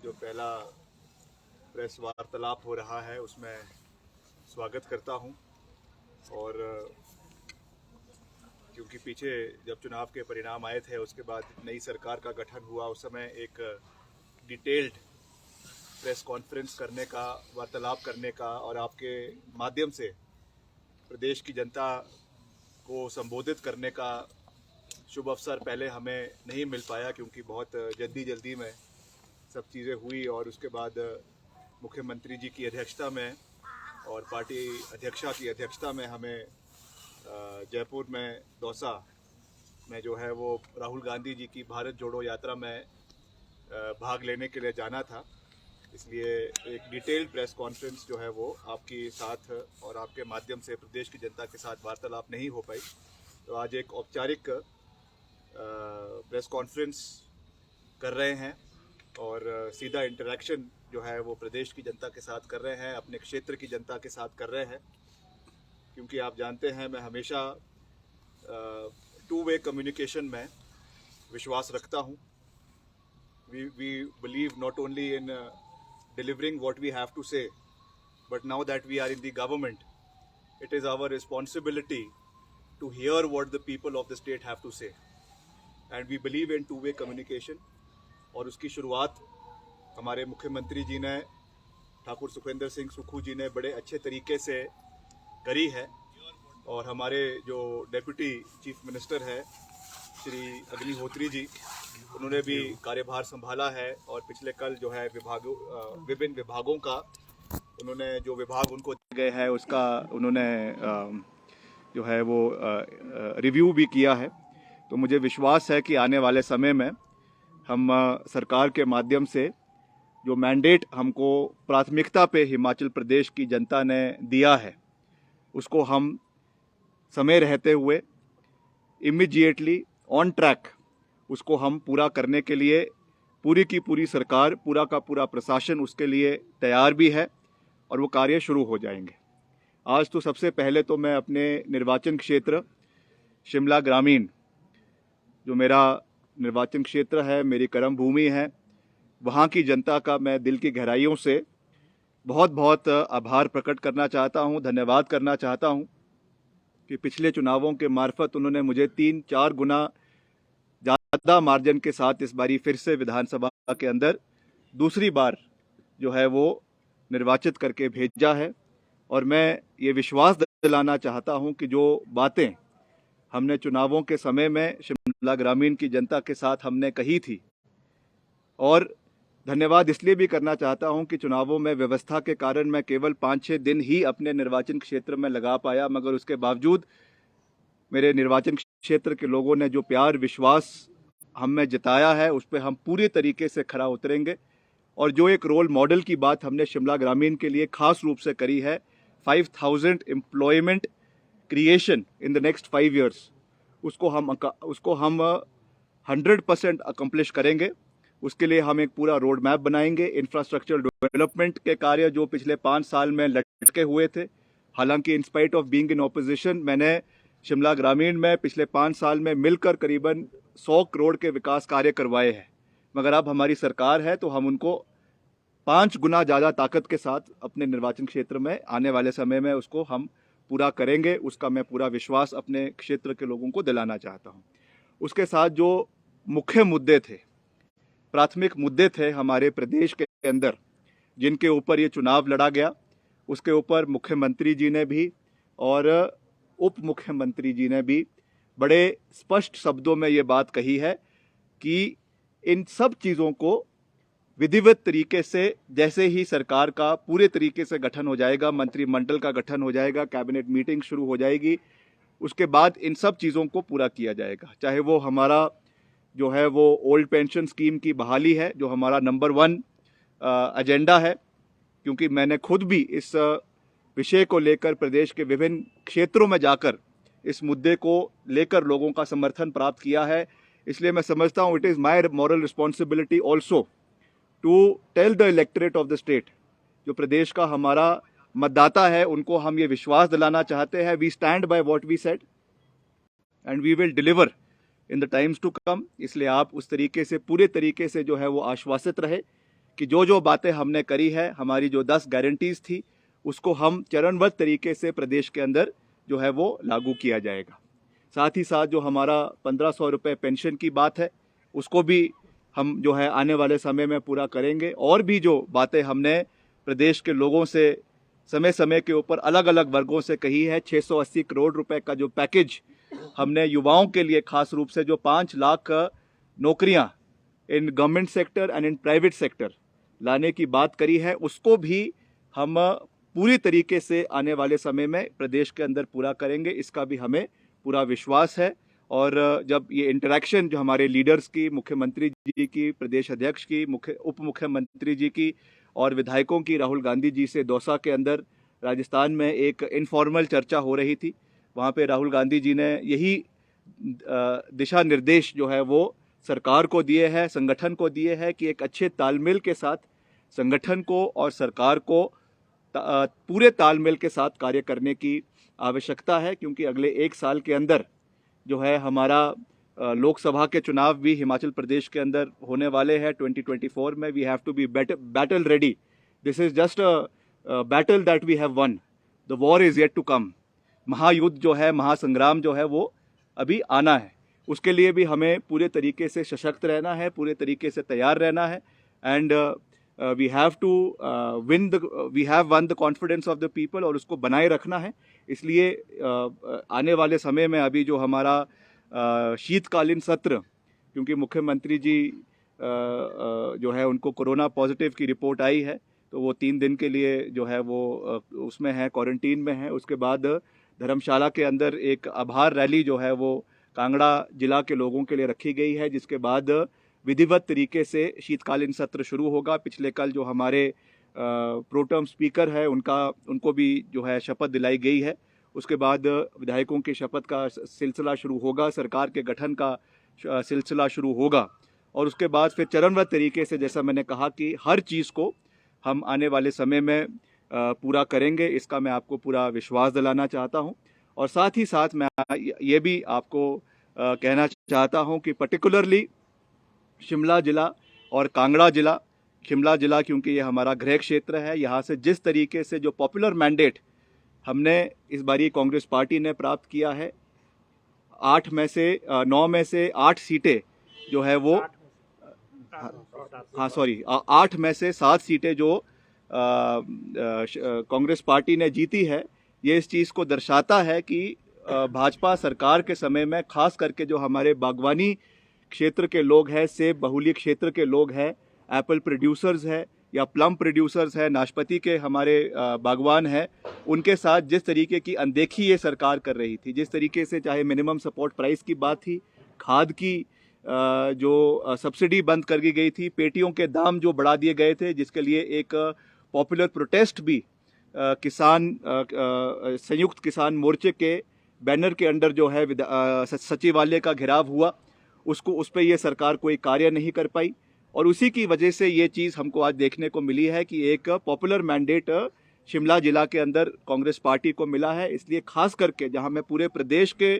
जो पहला प्रेस वार्तालाप हो रहा है उसमें स्वागत करता हूं। और क्योंकि पीछे जब चुनाव के परिणाम आए थे उसके बाद नई सरकार का गठन हुआ, उस समय एक डिटेल्ड प्रेस कॉन्फ्रेंस करने का, वार्तालाप करने का और आपके माध्यम से प्रदेश की जनता को संबोधित करने का शुभ अवसर पहले हमें नहीं मिल पाया, क्योंकि बहुत जल्दी में सब चीज़ें हुई। और उसके बाद मुख्यमंत्री जी की अध्यक्षता में और पार्टी अध्यक्षा की अध्यक्षता में हमें जयपुर में दौसा में जो है वो राहुल गांधी जी की भारत जोड़ो यात्रा में भाग लेने के लिए जाना था। इसलिए एक डिटेल्ड प्रेस कॉन्फ्रेंस जो है वो आपके साथ और आपके माध्यम से प्रदेश की जनता के साथ वार्तालाप नहीं हो पाई। तो आज एक औपचारिक प्रेस कॉन्फ्रेंस कर रहे हैं और सीधा इंटरेक्शन जो है वो प्रदेश की जनता के साथ कर रहे हैं, अपने क्षेत्र की जनता के साथ कर रहे हैं। क्योंकि आप जानते हैं मैं हमेशा टू वे कम्युनिकेशन में विश्वास रखता हूँ। we believe not only in delivering what we have to say, but now that we are in the government, it is our responsibility to hear what the people of the state have to say, and we believe in two-way communication। और उसकी शुरुआत हमारे मुख्यमंत्री जी ने, ठाकुर सुखविंदर सिंह सुक्खू जी ने बड़े अच्छे तरीके से करी है। और हमारे जो डेप्यूटी चीफ मिनिस्टर है श्री अग्निहोत्री जी, उन्होंने भी कार्यभार संभाला है और पिछले कल जो है विभिन्न विभागों का उन्होंने जो विभाग उनको दिए गए हैं उसका उन्होंने जो है वो रिव्यू भी किया है। तो मुझे विश्वास है कि आने वाले समय में हम सरकार के माध्यम से जो मैंडेट हमको प्राथमिकता पे हिमाचल प्रदेश की जनता ने दिया है उसको हम समय रहते हुए इमीडिएटली ऑन ट्रैक उसको हम पूरा करने के लिए पूरी की पूरी सरकार, पूरा का पूरा प्रशासन उसके लिए तैयार भी है और वो कार्य शुरू हो जाएंगे। आज तो सबसे पहले तो मैं अपने निर्वाचन क्षेत्र शिमला ग्रामीण, जो मेरा निर्वाचन क्षेत्र है, मेरी कर्म भूमि है, वहाँ की जनता का मैं दिल की गहराइयों से बहुत बहुत आभार प्रकट करना चाहता हूँ, धन्यवाद करना चाहता हूँ कि पिछले चुनावों के मार्फत उन्होंने मुझे 3-4 गुना ज़्यादा मार्जिन के साथ इस बारी फिर से विधानसभा के अंदर दूसरी बार जो है वो निर्वाचित करके भेजा है। और मैं ये विश्वास दिलाना चाहता हूँ कि जो बातें हमने चुनावों के समय में शिमला ग्रामीण की जनता के साथ हमने कही थी, और धन्यवाद इसलिए भी करना चाहता हूं कि चुनावों में व्यवस्था के कारण मैं केवल 5-6 दिन ही अपने निर्वाचन क्षेत्र में लगा पाया, मगर उसके बावजूद मेरे निर्वाचन क्षेत्र के लोगों ने जो प्यार विश्वास हम में जताया है उस पर हम पूरे तरीके से खरा उतरेंगे। और जो एक रोल मॉडल की बात हमने शिमला ग्रामीण के लिए खास रूप से करी है, 5000 employment creation in the next 5 years, उसको हम 100% अकम्प्लिश करेंगे। उसके लिए हम एक पूरा रोड मैप बनाएंगे। इंफ्रास्ट्रक्चर डेवलपमेंट के कार्य जो पिछले 5 साल में लटके हुए थे, हालांकि in spite of being in opposition मैंने शिमला ग्रामीण में पिछले 5 साल में मिलकर करीबन 100 करोड़ के विकास कार्य करवाए हैं, मगर अब हमारी सरकार है तो हम उनको 5 गुना ज़्यादा ताकत के साथ अपने निर्वाचन क्षेत्र में आने वाले समय में उसको हम पूरा करेंगे। उसका मैं पूरा विश्वास अपने क्षेत्र के लोगों को दिलाना चाहता हूँ। उसके साथ जो मुख्य मुद्दे थे, प्राथमिक मुद्दे थे हमारे प्रदेश के अंदर जिनके ऊपर ये चुनाव लड़ा गया, उसके ऊपर मुख्यमंत्री जी ने भी और उप मुख्यमंत्री जी ने भी बड़े स्पष्ट शब्दों में ये बात कही है कि इन सब चीज़ों को विधिवत तरीके से, जैसे ही सरकार का पूरे तरीके से गठन हो जाएगा, मंत्रिमंडल का गठन हो जाएगा, कैबिनेट मीटिंग शुरू हो जाएगी, उसके बाद इन सब चीज़ों को पूरा किया जाएगा। चाहे वो हमारा जो है वो ओल्ड पेंशन स्कीम की बहाली है, जो हमारा नंबर 1 एजेंडा है, क्योंकि मैंने खुद भी इस विषय को लेकर प्रदेश के विभिन्न क्षेत्रों में जाकर इस मुद्दे को लेकर लोगों का समर्थन प्राप्त किया है। इसलिए मैं समझता हूँ it is my moral responsibility also to tell the electorate of the state, जो प्रदेश का हमारा मतदाता है, उनको हम ये विश्वास दिलाना चाहते हैं, we stand by what we said and we will deliver in the times to come. इसलिए आप उस तरीके से पूरे तरीके से जो है वो आश्वासित रहे कि जो जो बातें हमने करी है, हमारी जो 10 गारंटीज थी, उसको हम चरणबद्ध तरीके से प्रदेश के अंदर जो है वो लागू किया जाएगा। साथ ही साथ जो हमारा 1500 रुपये पेंशन की बात है, उसको भी हम जो है आने वाले समय में पूरा करेंगे। और भी जो बातें हमने प्रदेश के लोगों से समय समय के ऊपर अलग अलग वर्गों से कही है, 680 करोड़ रुपए का जो पैकेज हमने युवाओं के लिए खास रूप से जो 5 लाख नौकरियां in government sector and in private sector लाने की बात करी है, उसको भी हम पूरी तरीके से आने वाले समय में प्रदेश के अंदर पूरा करेंगे। इसका भी हमें पूरा विश्वास है। और जब ये इंटरेक्शन जो हमारे लीडर्स की, मुख्यमंत्री जी की, प्रदेश अध्यक्ष की, उप मुख्यमंत्री जी की और विधायकों की राहुल गांधी जी से दौसा के अंदर राजस्थान में एक इनफॉर्मल चर्चा हो रही थी, वहाँ पे राहुल गांधी जी ने यही दिशा निर्देश जो है वो सरकार को दिए हैं, संगठन को दिए हैं कि एक अच्छे तालमेल के साथ संगठन को और सरकार को पूरे तालमेल के साथ कार्य करने की आवश्यकता है, क्योंकि अगले 1 साल के अंदर जो है हमारा लोकसभा के चुनाव भी हिमाचल प्रदेश के अंदर होने वाले हैं 2024 में। We have to be battle ready. This is just a battle that we have won, the war is yet to come. महायुद्ध जो है, महासंग्राम जो है वो अभी आना है। उसके लिए भी हमें पूरे तरीके से सशक्त रहना है, पूरे तरीके से तैयार रहना है। And we have won the confidence of the people, और उसको बनाए रखना है। इसलिए आने वाले समय में अभी जो हमारा शीतकालीन सत्र, क्योंकि मुख्यमंत्री जी जो है उनको कोरोना पॉजिटिव की रिपोर्ट आई है, तो वो 3 दिन के लिए जो है वो उसमें है, क्वारंटीन में है। उसके बाद धर्मशाला के अंदर एक आभार रैली जो है वो कांगड़ा जिला के लोगों के लिए रखी गई है, जिसके बाद विधिवत तरीके से शीतकालीन सत्र शुरू होगा। पिछले कल जो हमारे प्रोटर्म स्पीकर है उनको भी जो है शपथ दिलाई गई है। उसके बाद विधायकों की शपथ का सिलसिला शुरू होगा, सरकार के गठन का सिलसिला शुरू होगा, और उसके बाद फिर चरणबद्ध तरीके से, जैसा मैंने कहा कि हर चीज़ को हम आने वाले समय में पूरा करेंगे। इसका मैं आपको पूरा विश्वास दिलाना चाहता हूं। और साथ ही साथ मैं ये भी आपको कहना चाहता हूं कि पर्टिकुलरली शिमला जिला और कांगड़ा जिला, शिमला जिला क्योंकि ये हमारा गृह क्षेत्र है, यहाँ से जिस तरीके से जो पॉपुलर मैंडेट हमने इस बारी कांग्रेस पार्टी ने प्राप्त किया है, 9 में से 8 सीटें जो है वो 8 में से 7 सीटें जो कांग्रेस पार्टी ने जीती है। ये इस चीज़ को दर्शाता है कि भाजपा सरकार के समय में खास करके जो हमारे बागवानी क्षेत्र के लोग हैं, सेब बहुल्य क्षेत्र के लोग हैं, एप्पल प्रोड्यूसर्स हैं या प्लम प्रोड्यूसर्स हैं, नाशपाती के हमारे बागवान हैं, उनके साथ जिस तरीके की अनदेखी ये सरकार कर रही थी, जिस तरीके से चाहे मिनिमम सपोर्ट प्राइस की बात थी, खाद की जो सब्सिडी बंद कर दी गई थी, पेटियों के दाम जो बढ़ा दिए गए थे, जिसके लिए एक पॉपुलर प्रोटेस्ट भी संयुक्त किसान मोर्चे के बैनर के अंडर जो है सचिवालय का घेराव हुआ, उस पर ये सरकार कोई कार्य नहीं कर पाई। और उसी की वजह से ये चीज़ हमको आज देखने को मिली है कि एक पॉपुलर मैंडेट शिमला जिला के अंदर कांग्रेस पार्टी को मिला है। इसलिए खास करके जहां मैं पूरे प्रदेश के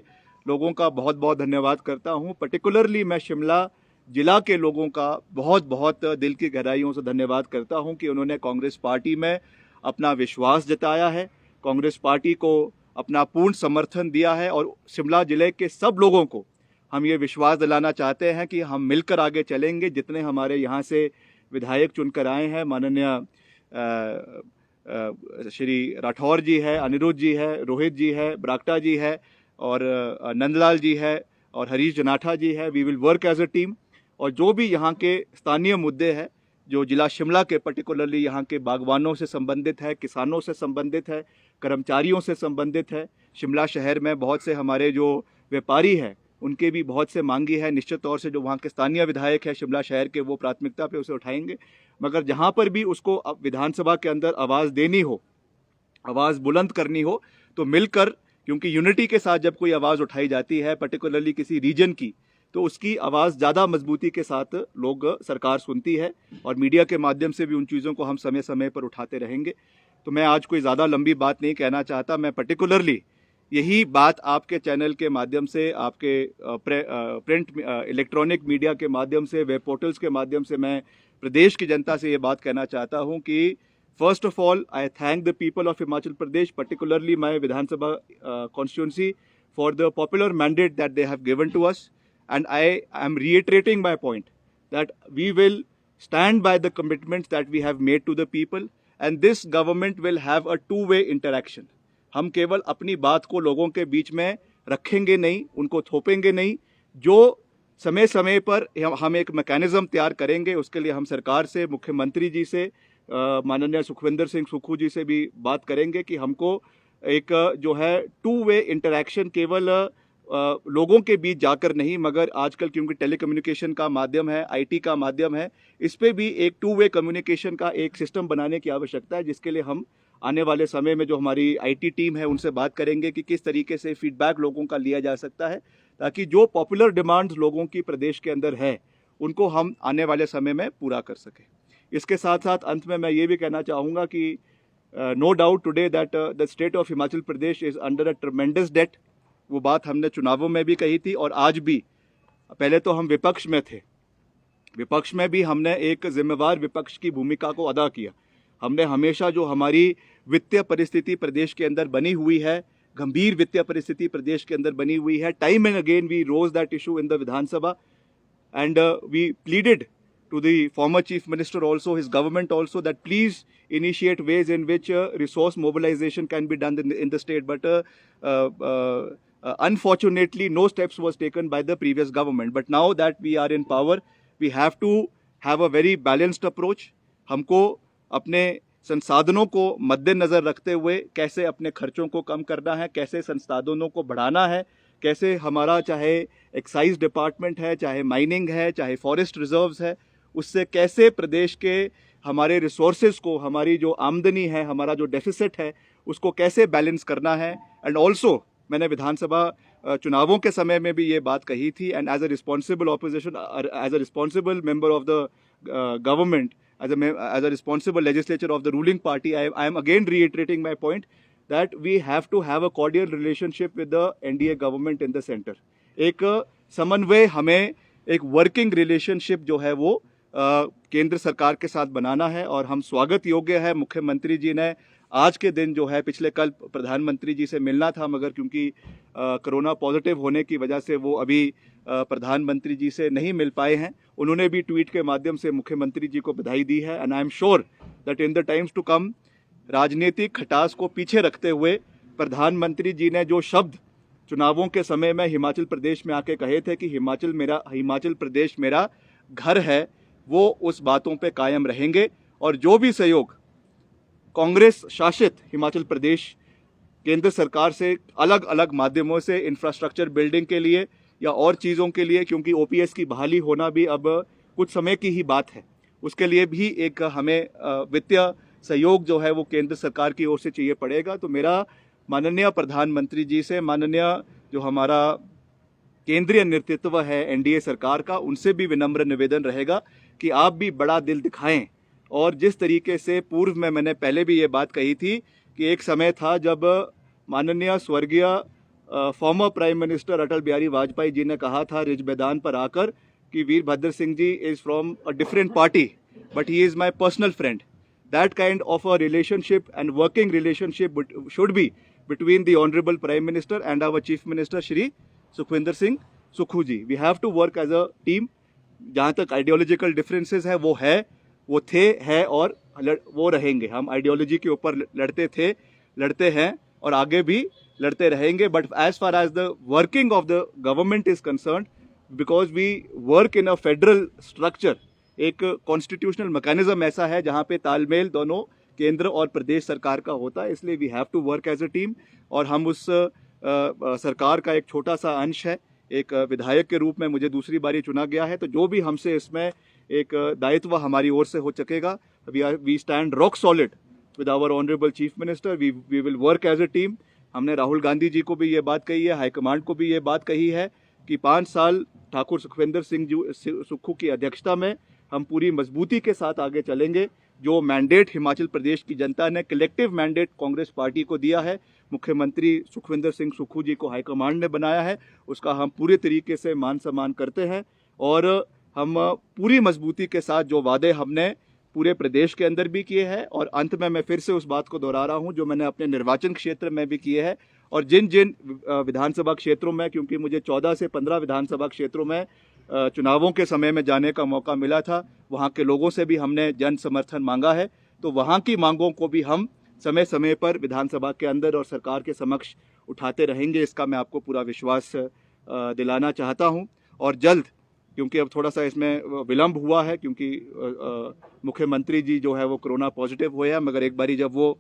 लोगों का बहुत बहुत धन्यवाद करता हूं, पर्टिकुलरली मैं शिमला जिला के लोगों का बहुत बहुत दिल की गहराइयों से धन्यवाद करता हूं कि उन्होंने कांग्रेस पार्टी में अपना विश्वास जताया है, कांग्रेस पार्टी को अपना पूर्ण समर्थन दिया है। और शिमला जिले के सब लोगों को हम ये विश्वास दिलाना चाहते हैं कि हम मिलकर आगे चलेंगे। जितने हमारे यहाँ से विधायक चुनकर आए हैं, माननीय श्री राठौर जी है, अनिरुद्ध जी है, रोहित जी है, बरागटा जी है, और नंदलाल जी है, और हरीश जनाठा जी है। We will work as a team. और जो भी यहाँ के स्थानीय मुद्दे हैं, जो जिला शिमला के पर्टिकुलरली यहाँ के बागवानों से संबंधित है, किसानों से संबंधित है, कर्मचारियों से संबंधित है, शिमला शहर में बहुत से हमारे जो व्यापारी हैं उनके भी बहुत से मांगी है। निश्चित तौर से जो वहाँ के स्थानीय विधायक है शिमला शहर के, वो प्राथमिकता पे उसे उठाएंगे। मगर जहाँ पर भी उसको अब विधानसभा के अंदर आवाज़ देनी हो, आवाज़ बुलंद करनी हो, तो मिलकर, क्योंकि यूनिटी के साथ जब कोई आवाज़ उठाई जाती है पर्टिकुलरली किसी रीजन की, तो उसकी आवाज़ ज़्यादा मजबूती के साथ लोग सरकार सुनती है। और मीडिया के माध्यम से भी उन चीज़ों को हम समय समय पर उठाते रहेंगे। तो मैं आज कोई ज़्यादा लंबी बात नहीं कहना चाहता। मैं पर्टिकुलरली यही बात आपके चैनल के माध्यम से, आपके प्रिंट इलेक्ट्रॉनिक मीडिया के माध्यम से, वेब पोर्टल्स के माध्यम से मैं प्रदेश की जनता से ये बात कहना चाहता हूँ कि first of all I thank the people of Himachal Pradesh, particularly my Vidhan Sabha constituency, for the popular mandate that they have given to us, and I am reiterating my point that we will stand by the commitments that we have made to the people, and this government will have a two-way interaction. हम केवल अपनी बात को लोगों के बीच में रखेंगे नहीं, उनको थोपेंगे नहीं। जो समय समय पर हम एक मैकेनिज्म तैयार करेंगे, उसके लिए हम सरकार से, मुख्यमंत्री जी से, माननीय सुखविंदर सिंह सुक्खू जी से भी बात करेंगे कि हमको एक जो है टू वे इंटरैक्शन केवल लोगों के बीच जाकर नहीं, मगर आजकल क्योंकि टेलीकम्युनिकेशन का माध्यम है, आईटी का माध्यम है, इस पे भी एक टू वे कम्युनिकेशन का एक सिस्टम बनाने की आवश्यकता है, जिसके लिए हम आने वाले समय में जो हमारी आईटी टीम है उनसे बात करेंगे कि किस तरीके से फीडबैक लोगों का लिया जा सकता है, ताकि जो पॉपुलर डिमांड्स लोगों की प्रदेश के अंदर है उनको हम आने वाले समय में पूरा कर सकें। इसके साथ साथ अंत में मैं ये भी कहना चाहूँगा कि no doubt today that the state of Himachal Pradesh is under a tremendous debt. वो बात हमने चुनावों में भी कही थी और आज भी। पहले तो हम विपक्ष में थे, विपक्ष में भी हमने एक जिम्मेवार विपक्ष की भूमिका को अदा किया। हमने हमेशा जो हमारी वित्तीय परिस्थिति प्रदेश के अंदर बनी हुई है, गंभीर वित्तीय परिस्थिति प्रदेश के अंदर बनी हुई है, time and again we rose that issue in the Vidhan Sabha and we pleaded to the former chief minister also, his government also, that please initiate ways in which resource mobilization can be done in the state, but unfortunately no steps was taken by the previous government. But now that we are in power, we have to have a very balanced approach. हमको अपने संसाधनों को मद्देनजर रखते हुए कैसे अपने खर्चों को कम करना है, कैसे संसाधनों को बढ़ाना है, कैसे हमारा चाहे एक्साइज डिपार्टमेंट है, चाहे माइनिंग है, चाहे फॉरेस्ट रिजर्व्स है, उससे कैसे प्रदेश के हमारे रिसोर्सेज को, हमारी जो आमदनी है, हमारा जो डेफिसिट है, उसको कैसे बैलेंस करना है। एंड ऑल्सो मैंने विधानसभा चुनावों के समय में भी ये बात कही थी, and as a responsible opposition, as a responsible member of the government, as a responsible legislature of the ruling party, I am again reiterating my point that we have to have a cordial relationship with the NDA government in the center. एक समन्वय, हमें एक working relationship जो है वो केंद्र सरकार के साथ बनाना है, और हम स्वागत योग्य है। मुख्यमंत्री जी ने आज के दिन जो है, पिछले कल प्रधानमंत्री जी से मिलना था, मगर क्योंकि कोरोना पॉजिटिव होने की वजह से वो अभी प्रधानमंत्री जी से नहीं मिल पाए हैं। उन्होंने भी ट्वीट के माध्यम से मुख्यमंत्री जी को बधाई दी है, and I am sure that in the times to come, राजनीतिक खटास को पीछे रखते हुए प्रधानमंत्री जी ने जो शब्द चुनावों के समय में हिमाचल प्रदेश में आके कहे थे कि हिमाचल प्रदेश मेरा घर है, वो उस बातों पे कायम रहेंगे। और जो भी सहयोग कांग्रेस शासित हिमाचल प्रदेश केंद्र सरकार से अलग अलग माध्यमों से, इंफ्रास्ट्रक्चर बिल्डिंग के लिए या और चीज़ों के लिए, क्योंकि ओपीएस की बहाली होना भी अब कुछ समय की ही बात है, उसके लिए भी एक हमें वित्तीय सहयोग जो है वो केंद्र सरकार की ओर से चाहिए पड़ेगा। तो मेरा माननीय प्रधानमंत्री जी से, माननीय जो हमारा केंद्रीय नेतृत्व है एनडीए सरकार का, उनसे भी विनम्र निवेदन रहेगा कि आप भी बड़ा दिल दिखाएं। और जिस तरीके से पूर्व में मैंने पहले भी ये बात कही थी कि एक समय था जब माननीय स्वर्गीय former prime minister Atal Bihari Vajpayee ji ने कहा था रिज मैदान पर आकर कि Virbhadra Singh ji is from a different party but he is my personal friend. That kind of a relationship and working relationship should be between the honorable prime minister and our chief minister Shri Sukhwinder Singh Sukkhu ji. We have to work as a team. जहाँ तक ideological differences है वो थे, है और वो रहेंगे। हम आइडियोलॉजी के ऊपर लड़ते थे, लड़ते हैं और आगे भी लड़ते रहेंगे। But as far as the working of the government is concerned, because we work in a federal structure, एक कॉन्स्टिट्यूशनल मैकेनिज्म ऐसा है जहाँ पे तालमेल दोनों केंद्र और प्रदेश सरकार का होता है, इसलिए we have to work as a team. और हम उस सरकार का एक छोटा सा अंश है। एक विधायक के रूप में मुझे दूसरी बारी चुना गया है, तो जो भी हमसे इसमें एक दायित्व हमारी ओर से हो सकेगा, we stand rock solid with our honourable chief minister. We will work as a team. हमने राहुल गांधी जी को भी ये बात कही है, हाईकमांड को भी ये बात कही है कि 5 साल ठाकुर सुखविंदर सिंह सुक्खू की अध्यक्षता में हम पूरी मजबूती के साथ आगे चलेंगे। जो मैंडेट हिमाचल प्रदेश की जनता ने, कलेक्टिव मैंडेट कांग्रेस पार्टी को दिया है, मुख्यमंत्री सुखविंदर सिंह सुक्खू जी को हाईकमांड ने बनाया है, उसका हम पूरे तरीके से मान सम्मान करते हैं। और हम पूरी मजबूती के साथ जो वादे हमने पूरे प्रदेश के अंदर भी किए हैं और अंत में मैं फिर से उस बात को दोहरा रहा हूं जो मैंने अपने निर्वाचन क्षेत्र में भी किए हैं और जिन जिन विधानसभा क्षेत्रों में, क्योंकि मुझे 14 से 15 विधानसभा क्षेत्रों में चुनावों के समय में जाने का मौका मिला था, वहां के लोगों से भी हमने जन समर्थन मांगा है। तो वहां की मांगों को भी हम समय समय पर विधानसभा के अंदर और सरकार के समक्ष उठाते रहेंगे, इसका मैं आपको पूरा विश्वास दिलाना चाहता हूं। और जल्द, क्योंकि अब थोड़ा सा इसमें विलंब हुआ है क्योंकि मुख्यमंत्री जी जो है वो कोरोना पॉजिटिव हुए हैं, मगर एक बारी जब वो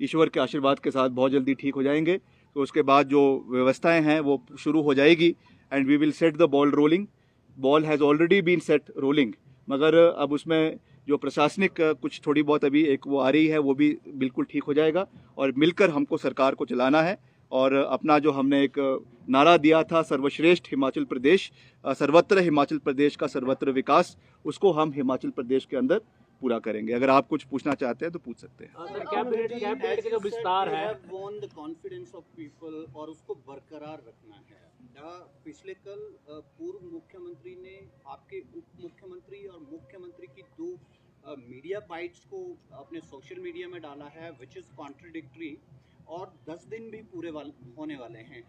ईश्वर के आशीर्वाद के साथ बहुत जल्दी ठीक हो जाएंगे तो उसके बाद जो व्यवस्थाएं हैं वो शुरू हो जाएगी and we will set the ball rolling. Ball has already been set rolling, मगर अब उसमें जो प्रशासनिक कुछ थोड़ी बहुत अभी एक वो आ रही है वो भी बिल्कुल ठीक हो जाएगा और मिलकर हमको सरकार को चलाना है। और अपना जो हमने एक नारा दिया था सर्वश्रेष्ठ हिमाचल प्रदेश, सर्वत्र हिमाचल प्रदेश का सर्वत्र विकास, उसको हम हिमाचल प्रदेश के अंदर पूरा करेंगे। अगर आप कुछ पूछना चाहते हैं तो पूछ सकते हैं। सर, कैबिनेट के जो विस्तार है, कॉन्फिडेंस ऑफ पीपल और उसको बरकरार रखना है। पिछले कल पूर्व मुख्यमंत्री ने आपके उप मुख्यमंत्री और मुख्यमंत्री की 2 मीडिया बाइट्स को अपने सोशल मीडिया में डाला है, विच इज़ कॉन्ट्रडिक्टरी, और 10 दिन भी पूरे होने वाले हैं।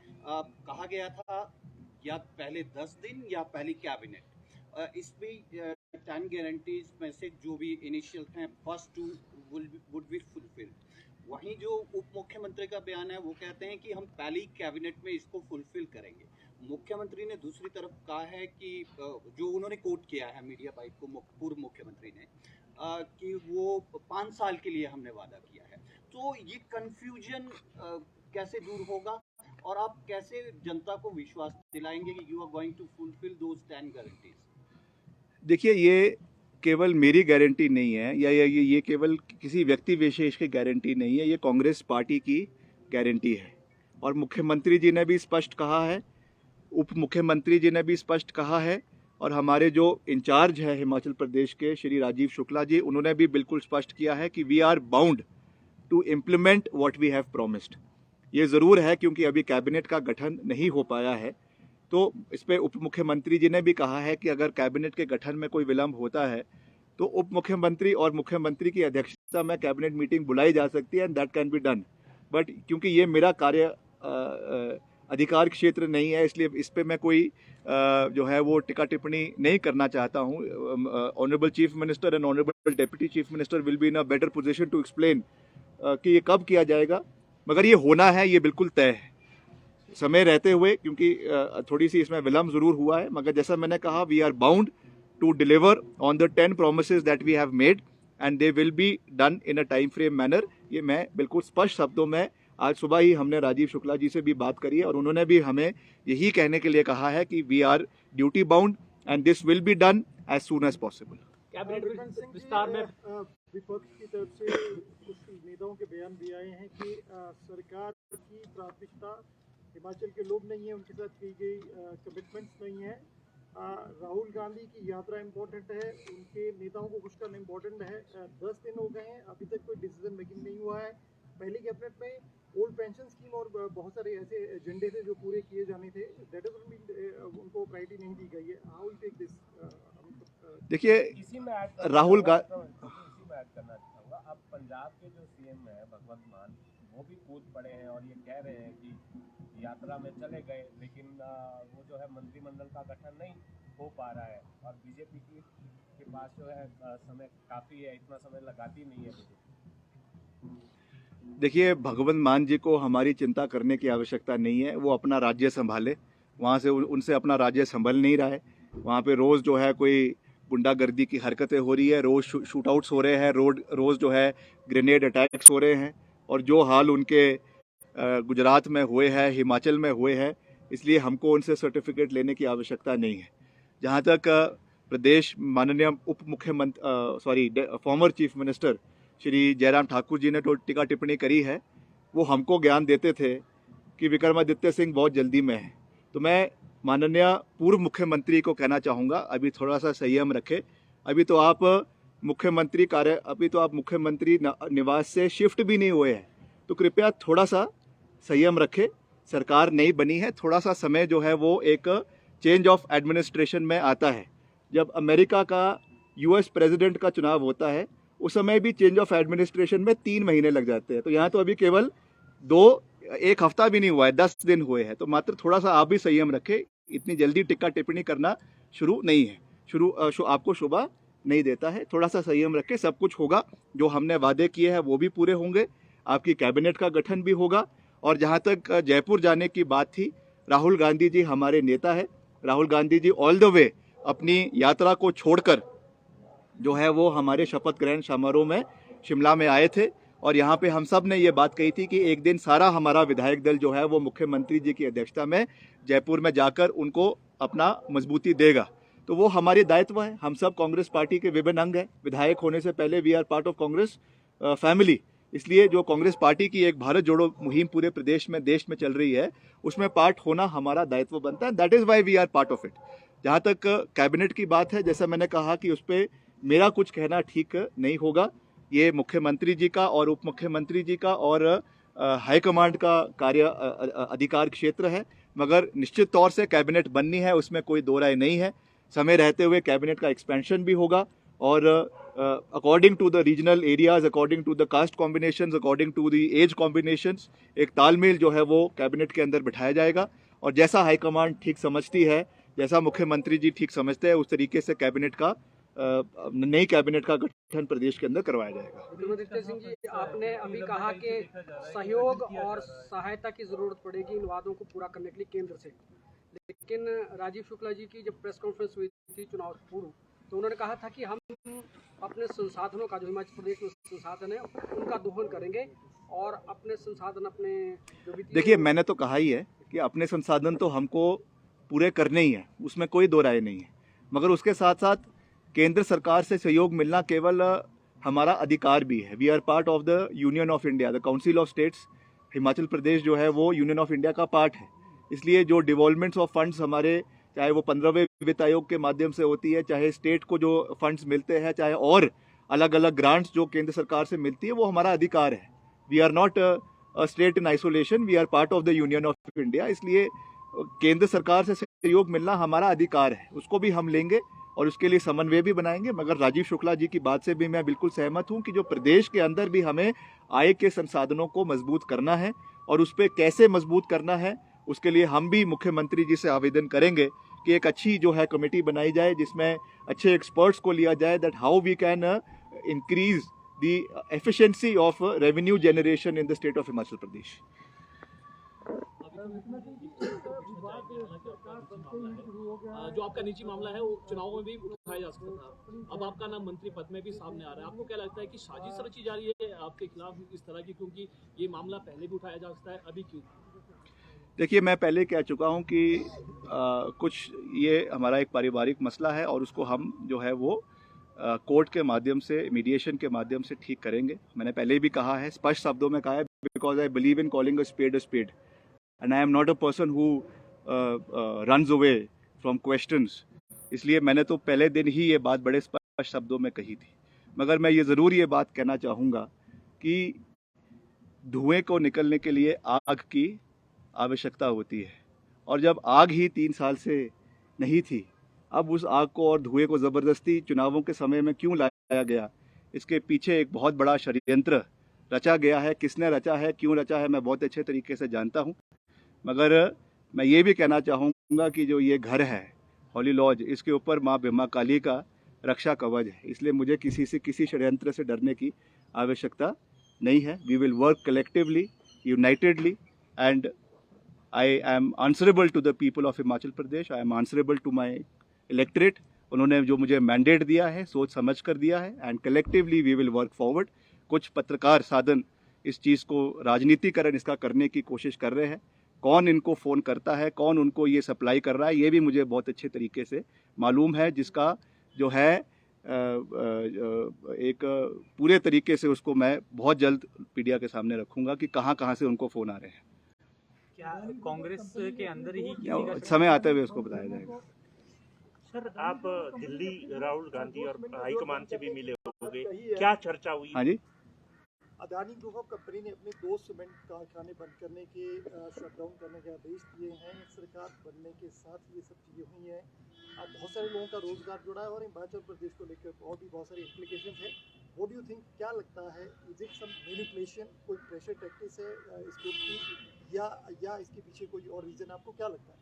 कहा गया था या पहले 10 दिन या पहली कैबिनेट, इसमें 10 गारंटीज में से जो भी इनिशियल हैं फर्स्ट 2 वुड बी फुलफिल्ड। वहीं जो उप मुख्यमंत्री का बयान है वो कहते हैं कि हम पहली कैबिनेट में इसको फुलफिल करेंगे। मुख्यमंत्री ने दूसरी तरफ कहा है कि जो उन्होंने कोट किया है मीडिया बाइट को पूर्व मुख्यमंत्री ने, कि वो 5 साल के लिए हमने वादा किया है। तो ये कंफ्यूजन कैसे दूर होगा और आप कैसे जनता को विश्वास दिलाएंगे कि you are going to fulfil those 10 guarantees? देखिए, ये केवल मेरी गारंटी नहीं है या ये केवल किसी व्यक्ति विशेष की गारंटी नहीं है, ये कांग्रेस पार्टी की गारंटी है। और मुख्यमंत्री जी ने भी स्पष्ट कहा है, उप मुख्यमंत्री जी ने भी स्पष्ट कहा है और हमारे जो इंचार्ज है हिमाचल प्रदेश के श्री राजीव शुक्ला जी, उन्होंने भी बिल्कुल स्पष्ट किया है कि we are bound to implement what we have promised. ये ज़रूर है क्योंकि अभी कैबिनेट का गठन नहीं हो पाया है, तो इस पर उप मुख्यमंत्री जी ने भी कहा है कि अगर कैबिनेट के गठन में कोई विलंब होता है तो उप मुख्यमंत्री और मुख्यमंत्री की अध्यक्षता में कैबिनेट मीटिंग बुलाई जा सकती है and that can be done. But क्योंकि ये मेरा कार्य अधिकार क्षेत्र नहीं है, इसलिए इस पर मैं कोई जो है वो टिक्का टिप्पणी नहीं करना चाहता हूँ। Honourable chief minister and honourable deputy chief minister will be in a better position to explain कि ये कब किया जाएगा, मगर ये होना है, ये बिल्कुल तय है समय रहते हुए, क्योंकि थोड़ी सी इसमें विलम्ब जरूर हुआ है, मगर जैसा मैंने कहा we are bound to deliver on the 10 promises that we have made and they will be done in a time frame manner. ये मैं बिल्कुल स्पष्ट शब्दों में, आज सुबह ही हमने राजीव शुक्ला जी से भी बात करी है और उन्होंने भी हमें यही कहने के लिए कहा है कि we are duty bound and this will be done as soon as possible. Cabinet विस्तार में विपक्ष की तरफ से कुछ नेताओं के बयान भी आए हैं कि सरकार की प्राथमिकता हिमाचल के लोग नहीं है, उनके साथ की गई कमिटमेंट्स नहीं है। राहुल गांधी की यात्रा इम्पोर्टेंट है, उनके नेताओं को कुछ करना इम्पोर्टेंट है। 10 दिन हो गए हैं, अभी तक कोई डिसीजन मेकिंग नहीं हुआ है। पहली कैबिनेट में ओल्ड पेंशन स्कीम और बहुत सारे ऐसे एजेंडे थे जो पूरे किए जाने थे, दैट इज उनको प्रायोरिटी नहीं दी गई है। How will take this? देखिए, राहुल गांधी, इसी में ऐड करना चाहूँगा, अब पंजाब के जो सीएम है भगवंत मान, वो भी कूद पड़े हैं और ये कह रहे हैं कि यात्रा में चले गए लेकिन वो जो है मंत्रिमंडल का गठन नहीं हो पा रहा है और बीजेपी के पास जो है समय काफ़ी है, इतना समय लगाती नहीं है बीजेपी। देखिए, भगवंत मान जी को हमारी चिंता करने की आवश्यकता नहीं है, वो अपना राज्य संभाले, वहाँ से उनसे अपना राज्य संभल नहीं रहा है। वहाँ पे रोज़ जो है कोई गुंडागर्दी की हरकतें हो रही है, रोज़ शूटआउट्स हो रहे हैं, रोज़ जो है ग्रेनेड अटैक्स हो रहे हैं और जो हाल उनके गुजरात में हुए हैं, हिमाचल में हुए हैं, इसलिए हमको उनसे सर्टिफिकेट लेने की आवश्यकता नहीं है। जहाँ तक प्रदेश माननीय उप मुख्यमंत्री former chief minister Shri Jairam Thakur ji ने तो टिक्का टिप्पणी करी है, वो हमको ज्ञान देते थे कि विक्रमादित्य सिंह बहुत जल्दी में है। तो मैं माननीय पूर्व मुख्यमंत्री को कहना चाहूँगा, अभी थोड़ा सा संयम रखें। अभी तो आप मुख्यमंत्री निवास से शिफ्ट भी नहीं हुए हैं, तो कृपया थोड़ा सा संयम रखें। सरकार नई बनी है, थोड़ा सा समय जो है वो एक चेंज ऑफ एडमिनिस्ट्रेशन में आता है। जब अमेरिका का यूएस प्रेसिडेंट का चुनाव होता है उस समय भी चेंज ऑफ एडमिनिस्ट्रेशन में 3 महीने लग जाते हैं। तो यहाँ तो अभी केवल एक हफ्ता भी नहीं हुआ है, 10 दिन हुए हैं। तो मात्र थोड़ा सा आप भी संयम रखें, इतनी जल्दी टिक्का टिप्पणी करना शुरू नहीं है, आपको शोभा नहीं देता है। थोड़ा सा संयम रखें, सब कुछ होगा, जो हमने वादे किए हैं वो भी पूरे होंगे, आपकी कैबिनेट का गठन भी होगा। और जहाँ तक जयपुर जाने की बात थी, राहुल गांधी जी हमारे नेता है। Rahul Gandhi ji all the way अपनी यात्रा को छोड़कर जो है वो हमारे शपथ ग्रहण समारोह में शिमला में आए थे और यहाँ पे हम सब ने ये बात कही थी कि एक दिन सारा हमारा विधायक दल जो है वो मुख्यमंत्री जी की अध्यक्षता में जयपुर में जाकर उनको अपना मजबूती देगा। तो वो हमारी दायित्व है। हम सब कांग्रेस पार्टी के विभिन्न अंग हैं। विधायक होने से पहले we are part of Congress family. इसलिए जो कांग्रेस पार्टी की एक भारत जोड़ो मुहिम पूरे प्रदेश में, देश में चल रही है, उसमें पार्ट होना हमारा दायित्व बनता है। That is why we are part of it. जहाँ तक कैबिनेट की बात है, जैसा मैंने कहा कि उस पर मेरा कुछ कहना ठीक नहीं होगा। ये मुख्यमंत्री जी का और उप मुख्यमंत्री जी का और हाईकमांड का कार्य अधिकार क्षेत्र है, मगर निश्चित तौर से कैबिनेट बननी है, उसमें कोई दो राय नहीं है। समय रहते हुए कैबिनेट का एक्सपेंशन भी होगा और according to the regional areas, according to the caste combinations, according to the age combinations, एक तालमेल जो है वो कैबिनेट के अंदर बिठाया जाएगा और जैसा हाईकमांड ठीक समझती है, जैसा मुख्यमंत्री जी ठीक समझते हैं, उस तरीके से कैबिनेट का नई कैबिनेट का गठन प्रदेश के अंदर करवाया जाएगा। विक्रमादित्य सिंह जी, आपने अभी कहा कि सहयोग और सहायता की जरूरत पड़ेगी इन वादों को पूरा करने के लिए केंद्र से, लेकिन राजीव शुक्ला जी की जब प्रेस कॉन्फ्रेंस हुई थी चुनाव पूर्व, तो उन्होंने कहा था कि हम अपने संसाधनों का, जो हिमाचल प्रदेश में संसाधन है, उनका दोहन करेंगे और अपने संसाधन अपने जो भी। देखिए, मैंने तो कहा ही है कि अपने संसाधन तो हमको पूरे करने ही है, उसमें कोई दो राय नहीं है, मगर उसके साथ साथ केंद्र सरकार से सहयोग मिलना केवल हमारा अधिकार भी है। We are part of the union of India, the council of states. Himachal Pradesh जो है वो यूनियन ऑफ इंडिया का पार्ट है। इसलिए जो डिवॉल्वमेंट्स ऑफ फंड्स हमारे, चाहे वो 15वें वित्त आयोग के माध्यम से होती है, चाहे स्टेट को जो फंड्स मिलते हैं, चाहे और अलग अलग ग्रांट्स जो केंद्र सरकार से मिलती है, वो हमारा अधिकार है। We are not a state in isolation, we are part of the union of India. इसलिए केंद्र सरकार से सहयोग मिलना हमारा अधिकार है, उसको भी हम लेंगे और उसके लिए समन्वय भी बनाएंगे। मगर राजीव शुक्ला जी की बात से भी मैं बिल्कुल सहमत हूं कि जो प्रदेश के अंदर भी हमें आय के संसाधनों को मजबूत करना है और उस पर कैसे मजबूत करना है, उसके लिए हम भी मुख्यमंत्री जी से आवेदन करेंगे कि एक अच्छी जो है कमेटी बनाई जाए जिसमें अच्छे एक्सपर्ट्स को लिया जाए, that how we can increase the efficiency of revenue generation in the state of Himachal Pradesh. जो आपका निजी मामला है वो चुनाव में भी उठाया जा सकता था, अब आपका नाम मंत्री पद में भी सामने आ रहा है। आपको क्या लगता है कि साजिश रची जा रही है आपके खिलाफ इस तरह की, क्योंकि ये मामला पहले भी उठाया जा सकता है, अभी क्यों? देखिए, मैं पहले कह चुका हूं कि कुछ ये हमारा एक पारिवारिक मसला है और उसको हम जो है वो कोर्ट के माध्यम से, मीडिएशन के माध्यम से ठीक करेंगे। मैंने पहले भी कहा है, स्पष्ट शब्दों में कहा है, because I believe in calling a spade and I am not a person who runs away from questions. इसलिए मैंने तो पहले दिन ही ये बात बड़े स्पष्ट शब्दों में कही थी। मगर मैं ये ज़रूर ये बात कहना चाहूँगा कि धुएं को निकलने के लिए आग की आवश्यकता होती है और जब आग ही 3 साल से नहीं थी, अब उस आग को और धुएं को ज़बरदस्ती चुनावों के समय में क्यों लाया गया, इसके पीछे एक बहुत बड़ा षड्यंत्र रचा गया है। किसने रचा है, क्यों रचा है, मैं बहुत अच्छे तरीके से जानता हूँ। मगर मैं ये भी कहना चाहूँगा कि जो ये घर है हॉली लॉज, इसके ऊपर माँ ब्रह्मा काली का रक्षा कवच है। इसलिए मुझे किसी षड्यंत्र से डरने की आवश्यकता नहीं है। We will work collectively, unitedly, and I am answerable to the people of Himachal Pradesh. I am answerable to my electorate. उन्होंने जो मुझे मैंडेट दिया है सोच समझ कर दिया है, and collectively we will work forward. कुछ पत्रकार साधन इस चीज़ को राजनीतिकरण इसका करने की कोशिश कर रहे हैं। कौन इनको फ़ोन करता है, कौन उनको ये सप्लाई कर रहा है, ये भी मुझे बहुत अच्छे तरीके से मालूम है, जिसका जो है एक पूरे तरीके से उसको मैं बहुत जल्द मीडिया के सामने रखूंगा कि कहाँ कहाँ से उनको फ़ोन आ रहे हैं। क्या कांग्रेस के अंदर ही किसी का समय आते हुए उसको बताया जाएगा। सर, आप दिल्ली राहुल गांधी और हाईकमान से भी मिले होंगे, क्या चर्चा हुई? हाँ जी, अदानी ग्रुप ऑफ कंपनी ने अपने 2 सीमेंट कारखाने बंद करने के शटडाउन करने के आदेश दिए हैं। सरकार बनने के साथ ये सब चीज़ें हुई हैं। बहुत सारे लोगों का रोजगार जुड़ा है और हिमाचल प्रदेश को लेकर और भी बहुत सारे इम्प्लीकेशन है। व्हाट डू यू थिंक, क्या लगता है, इज इट सम मैनिपुलेशन, कोई प्रेशर टैक्टिक्स है इस ग्रुप की, या इसके पीछे कोई और रीज़न, आपको क्या लगता है?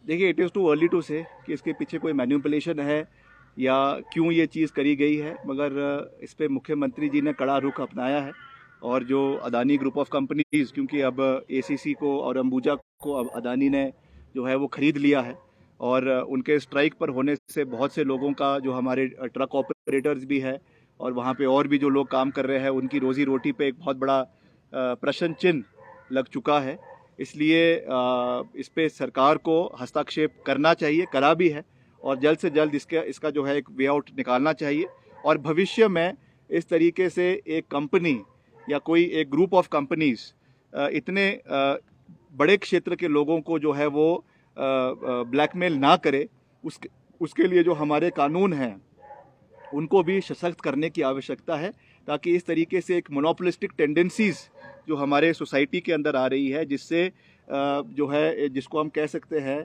देखिए, it is too early to say कि इसके पीछे कोई मैनिपुलेशन है या क्यों ये चीज़ करी गई है, मगर इस पे मुख्यमंत्री जी ने कड़ा रुख अपनाया है। और जो अदानी ग्रुप ऑफ कंपनीज़, क्योंकि अब एसीसी को और अंबुजा को अब अदानी ने जो है वो ख़रीद लिया है, और उनके स्ट्राइक पर होने से बहुत से लोगों का, जो हमारे ट्रक ऑपरेटर्स भी है और वहाँ पे और भी जो लोग काम कर रहे हैं, उनकी रोज़ी रोटी पे एक बहुत बड़ा प्रश्न चिन्ह लग चुका है। इसलिए इस पे सरकार को हस्तक्षेप करना चाहिए, करा भी है, और जल्द से जल्द इसका जो है एक वे आउट निकालना चाहिए। और भविष्य में इस तरीके से एक कंपनी या कोई एक ग्रुप ऑफ कंपनीज इतने बड़े क्षेत्र के लोगों को जो है वो ब्लैकमेल ना करे, उसके लिए जो हमारे कानून हैं उनको भी सशक्त करने की आवश्यकता है, ताकि इस तरीके से एक मोनोपोलिस्टिक टेंडेंसीज़ जो हमारे सोसाइटी के अंदर आ रही है, जिससे जो है, जिसको हम कह सकते हैं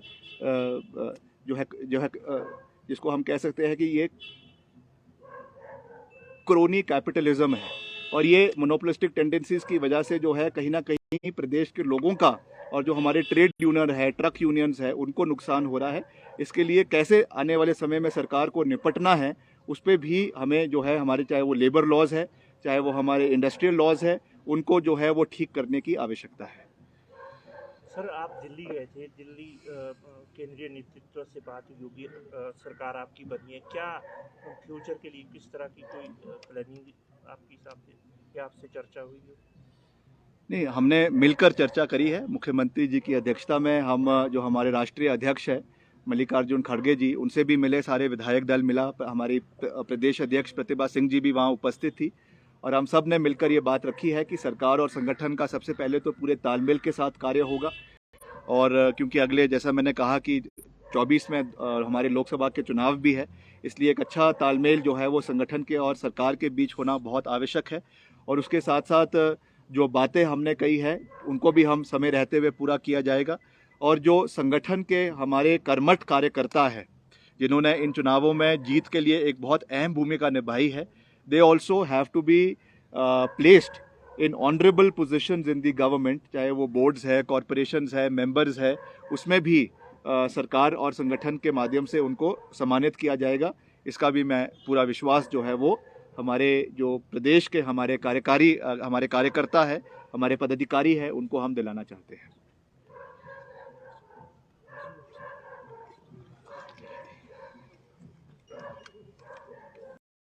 जिसको हम कह सकते हैं कि ये क्रोनी कैपिटलिज्म है, और ये मोनोपोलिस्टिक टेंडेंसीज़ की वजह से जो है कहीं ना कहीं प्रदेश के लोगों का और जो हमारे ट्रेड यूनियन है, ट्रक यूनियंस है, उनको नुकसान हो रहा है। इसके लिए कैसे आने वाले समय में सरकार को निपटना है, उस पर भी हमें जो है, हमारे चाहे वो लेबर लॉज है, चाहे वो हमारे इंडस्ट्रियल लॉज है, उनको जो है वो ठीक करने की आवश्यकता है। सर, आप दिल्ली गए थे, दिल्ली केंद्रीय नेतृत्व से बात हुई होगी, सरकार आपकी बनी है, क्या फ्यूचर के लिए किस तरह की कोई प्लानिंग आपके हिसाब से, क्या आपसे चर्चा हुई है? नहीं, हमने मिलकर चर्चा करी है। मुख्यमंत्री जी की अध्यक्षता में हम, जो हमारे राष्ट्रीय अध्यक्ष है मल्लिकार्जुन खड़गे जी, उनसे भी मिले, सारे विधायक दल मिला, हमारी प्रदेश अध्यक्ष प्रतिभा सिंह जी भी वहाँ उपस्थित थी, और हम सब ने मिलकर ये बात रखी है कि सरकार और संगठन का सबसे पहले तो पूरे तालमेल के साथ कार्य होगा। और क्योंकि अगले, जैसा मैंने कहा कि 24 में हमारे लोकसभा के चुनाव भी है, इसलिए एक अच्छा तालमेल जो है वो संगठन के और सरकार के बीच होना बहुत आवश्यक है। और उसके साथ साथ जो बातें हमने कही है उनको भी हम समय रहते हुए पूरा किया जाएगा। और जो संगठन के हमारे कर्मठ कार्यकर्ता है, जिन्होंने इन चुनावों में जीत के लिए एक बहुत अहम भूमिका निभाई है, they also have to be placed in honorable positions in the government, चाहे वो बोर्ड्स है, कॉरपोरेशंस है, मेंबर्स है, उसमें भी सरकार और संगठन के माध्यम से उनको सम्मानित किया जाएगा। इसका भी मैं पूरा विश्वास जो है वो हमारे जो प्रदेश के हमारे कार्यकर्ता है, हमारे पदाधिकारी है, उनको हम दिलाना चाहते हैं।